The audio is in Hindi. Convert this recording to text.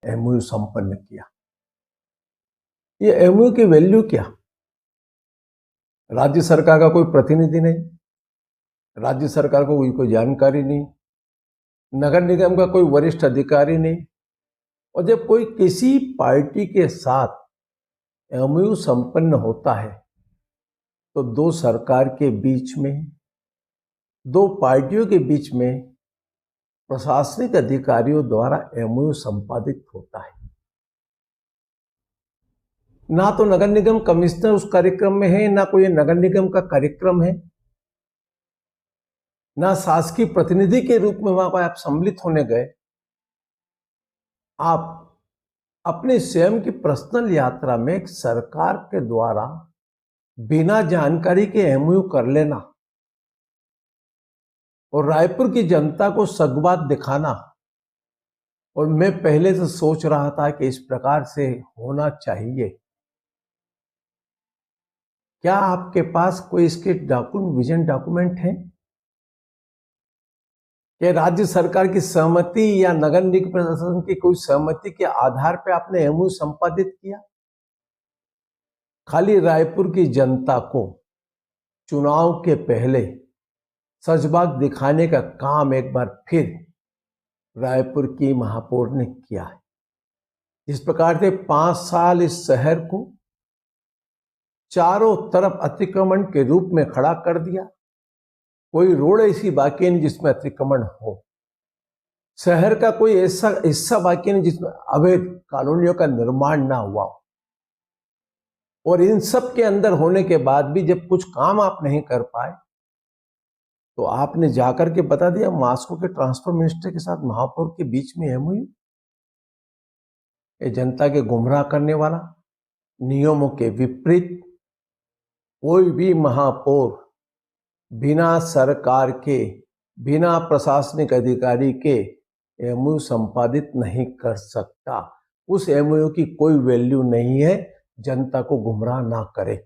एमओयू संपन्न किया। ये एमओयू की वैल्यू क्या? राज्य सरकार का कोई प्रतिनिधि नहीं, राज्य सरकार को कोई जानकारी नहीं, नगर निगम का कोई वरिष्ठ अधिकारी नहीं, और जब कोई किसी पार्टी के साथ एमओयू संपन्न होता है तो दो सरकार के बीच में, दो पार्टियों के बीच में प्रशासनिक अधिकारियों द्वारा एमओयू संपादित होता है। ना तो नगर निगम कमिश्नर उस कार्यक्रम में है, ना कोई नगर निगम का कार्यक्रम है, ना शासकीय प्रतिनिधि के रूप में वहां पर आप सम्मिलित होने गए। आप अपने स्वयं की पर्सनल यात्रा में एक सरकार के द्वारा बिना जानकारी के एमओयू कर लेना और रायपुर की जनता को सगबात दिखाना, और मैं पहले से सोच रहा था कि इस प्रकार से होना चाहिए। क्या आपके पास कोई इसके विजन डॉक्यूमेंट है? कि राज्य सरकार की सहमति या नगर निगम प्रशासन की कोई सहमति के आधार पर आपने एमओयू संपादित किया? खाली रायपुर की जनता को चुनाव के पहले सजबाग दिखाने का काम एक बार फिर रायपुर की महापौर ने किया है। जिस प्रकार से 5 साल इस शहर को चारों तरफ अतिक्रमण के रूप में खड़ा कर दिया, कोई रोड ऐसी बाकी नहीं जिसमें अतिक्रमण हो, शहर का कोई ऐसा हिस्सा बाकी नहीं जिसमें अवैध कॉलोनियों का निर्माण ना हुआ हो, और इन सब के अंदर होने के बाद भी जब कुछ काम आप नहीं कर पाए तो आपने जाकर के बता दिया मास्को के ट्रांसपोर्ट मिनिस्टर के साथ महापौर के बीच में एमओयू। ये जनता के गुमराह करने वाला, नियमों के विपरीत कोई भी महापौर बिना सरकार के, बिना प्रशासनिक अधिकारी के एमओयू संपादित नहीं कर सकता। उस एमओयू की कोई वैल्यू नहीं है, जनता को गुमराह ना करे।